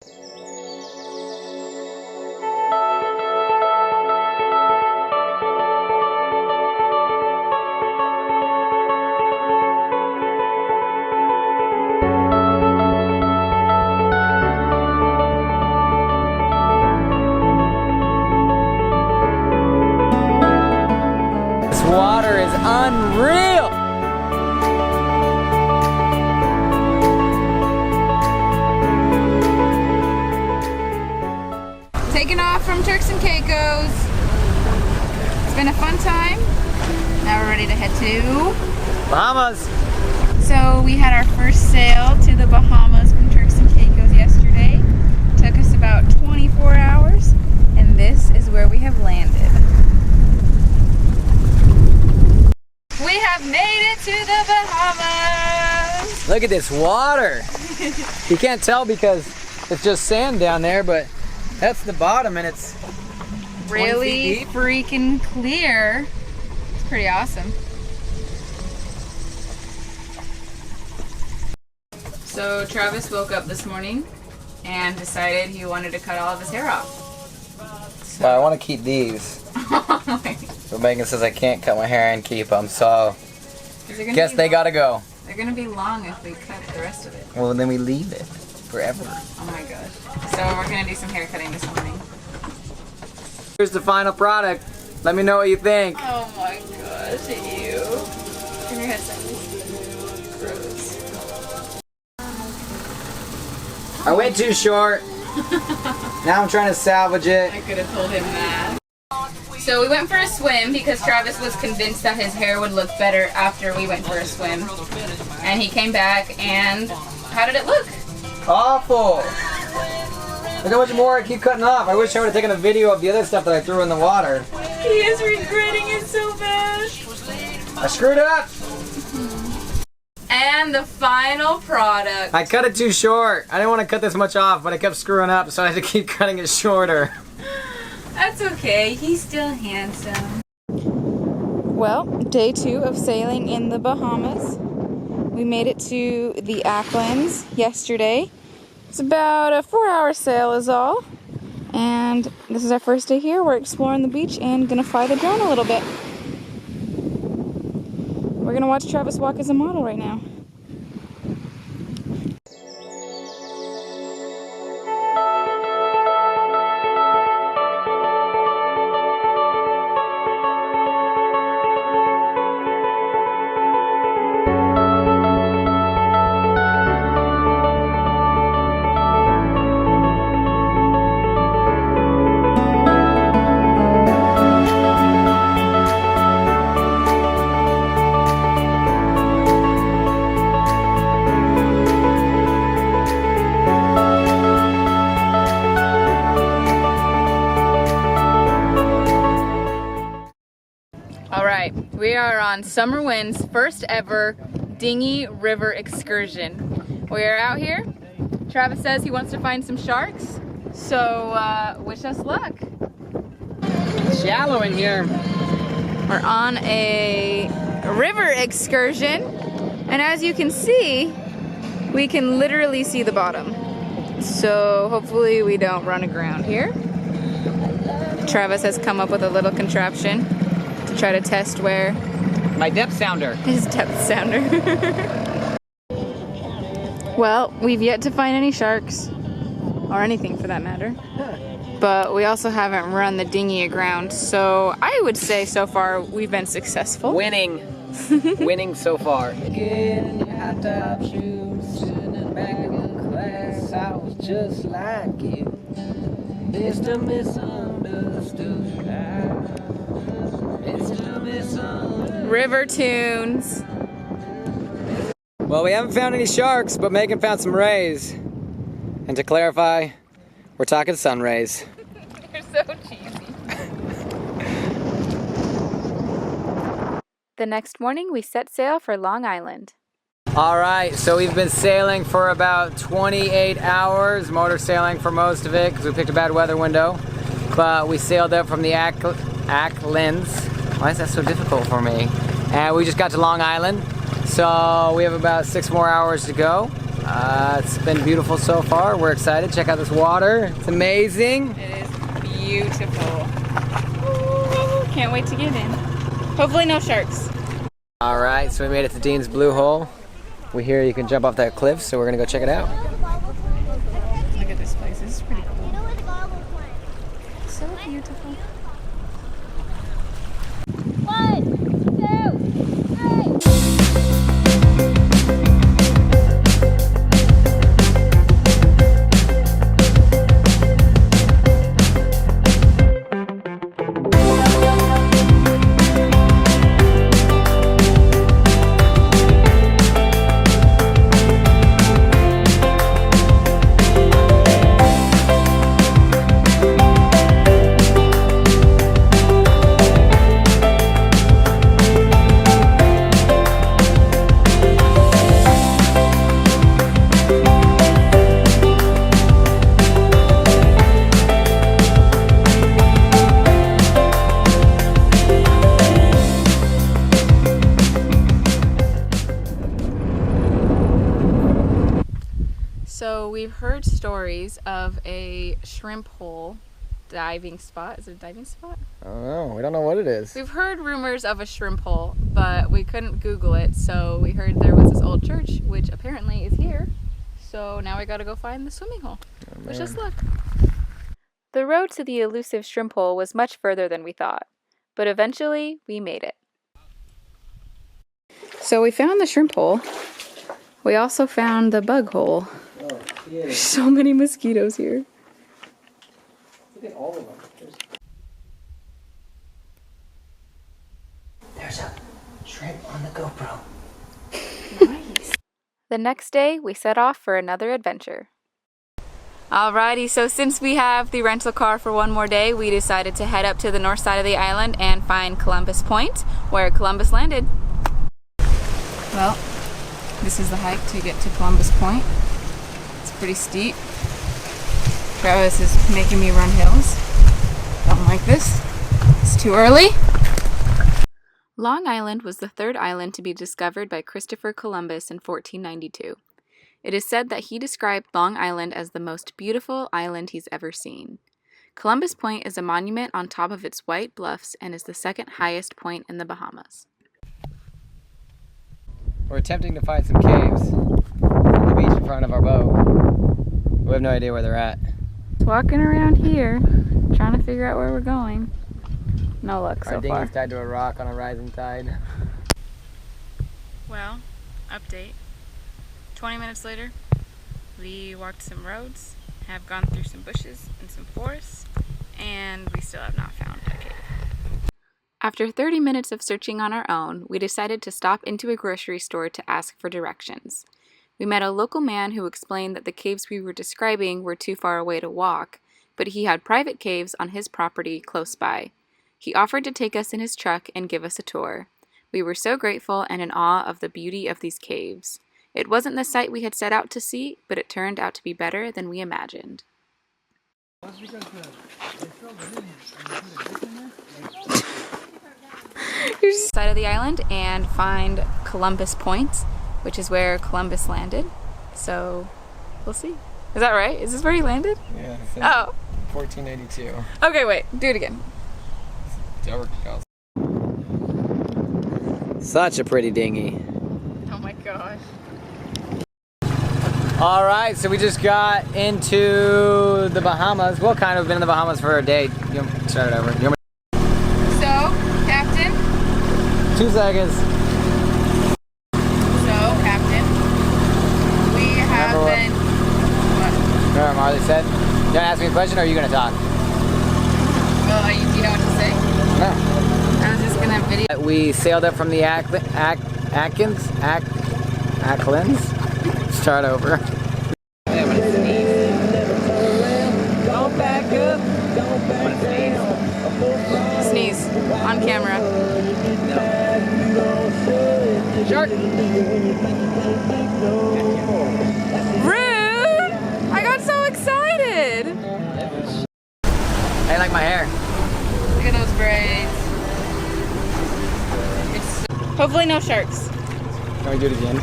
Water is unreal. Taking off from Turks and Caicos. It's been a fun time. Now we're ready to head to Bahamas. So we had our first sail to the Bahamas from Turks and Caicos yesterday. Took us about 24 hours, and this is where we have landed. We have made it to the Bahamas! Look at this water. You can't tell because it's just sand down there, but that's the bottom and it's Really freaking clear. It's pretty awesome. So Travis woke up this morning and decided he wanted to cut all of his hair off. So I want to keep these. But Megan says I can't cut my hair and keep them, so guess they gotta go. They're gonna be long if we cut the rest of it. Well, then we leave it forever. Oh my gosh. So we're gonna do some hair cutting this morning. Here's the final product. Let me know what you think. Oh my gosh, ew. Turn your head sideways. Gross. I went too short. Now I'm trying to salvage it. I could have told him that. So we went for a swim because Travis was convinced that his hair would look better after we went for a swim. And he came back and how did it look? Awful. Look how much more I keep cutting off. I wish I would have taken a video of the other stuff that I threw in the water. He is regretting it so bad. I screwed up. And the final product. I cut it too short. I didn't want to cut this much off, but I kept screwing up, so I had to keep cutting it shorter. That's okay. He's still handsome. Well, day 2 of sailing in the Bahamas. We made it to the Acklins yesterday. It's about a 4-hour sail is all. And this is our first day here. We're exploring the beach and gonna fly the drone a little bit. We're gonna watch Travis walk as a model right now. We are on Summer Wind's first ever dinghy river excursion. We are out here. Travis says he wants to find some sharks, so wish us luck. It's shallow in here. We're on a river excursion, and as you can see, we can literally see the bottom. So hopefully we don't run aground here. Travis has come up with a little contraption to try to test where My depth sounder. his depth sounder. Well, we've yet to find any sharks, or anything for that matter. But we also haven't run the dinghy aground, so I would say so far we've been successful. Winning. Winning so far. Getting your hot top shoes, sitting back in class, I was just like you. Mr. Misunderstood. Mr. Misunderstood. River tunes. Well, we haven't found any sharks, but Megan found some rays. And to clarify, we're talking sun rays. You're so cheesy. The next morning, we set sail for Long Island. Alright, so we've been sailing for about 28 hours, motor sailing for most of it because we picked a bad weather window. But we sailed up from the Acklins. Why is that so difficult for me? And we just got to Long Island, so we have about 6 more hours to go. It's been beautiful so far. We're excited. Check out this water. It's amazing. It is beautiful. Ooh, can't wait to get in. Hopefully no sharks. All right, so we made it to Dean's Blue Hole. We hear you can jump off that cliff, so we're gonna go check it out. Look at this place. This is pretty cool. So beautiful. 1, 2, 3. So we've heard stories of a shrimp hole diving spot. Is it a diving spot? I don't know. We don't know what it is. We've heard rumors of a shrimp hole, but we couldn't Google it. So we heard there was this old church, which apparently is here. So now we gotta go find the swimming hole. Wish us luck. The road to the elusive shrimp hole was much further than we thought, but eventually we made it. So we found the shrimp hole. We also found the bug hole. Oh, There's so many mosquitoes here. Look at all of them. There's a shrimp on the GoPro. Nice. The next day, we set off for another adventure. Alrighty, so since we have the rental car for one more day, we decided to head up to the north side of the island and find Columbus Point, where Columbus landed. Well, this is the hike to get to Columbus Point. It's pretty steep. Travis is making me run hills. Don't like this. It's too early. Long Island was the third island to be discovered by Christopher Columbus in 1492. It is said that he described Long Island as the most beautiful island he's ever seen. Columbus Point is a monument on top of its white bluffs and is the second highest point in the Bahamas. We're attempting to find some caves on the beach in front of our boat. We have no idea where they're at. Walking around here, trying to figure out where we're going. No luck so Our far. dinghy's tied to a rock on a rising tide. Well, update. 20 minutes later, we walked some roads, have gone through some bushes and some forests, and we still have not found a cave. After 30 minutes of searching on our own, we decided to stop into a grocery store to ask for directions. We met a local man who explained that the caves we were describing were too far away to walk, but he had private caves on his property close by. He offered to take us in his truck and give us a tour. We were so grateful and in awe of the beauty of these caves. It wasn't the sight we had set out to see, but it turned out to be better than we imagined. Here's the side of the island and find Columbus Point, which is where Columbus landed. So we'll see. Is that right? Is this where he landed? Yeah. Oh. 1482. Okay, wait. Do it again. Such a pretty dinghy. Oh my gosh. All right, so we just got into the Bahamas. Well, kind of been in the Bahamas for a day. You start it over. You want So, Captain. 2 seconds. So, Captain. We have Remember been. What? Remember what Marley said? You gonna ask me a question or are you gonna talk? Well, do you know what to say? No. I was just gonna video. We sailed up from the Acklins. Start over. Don't back up. Sneeze on camera. Shark. Rude! I got so excited. I like my hair. Look at those braids. Hopefully no sharks. Can we do it again?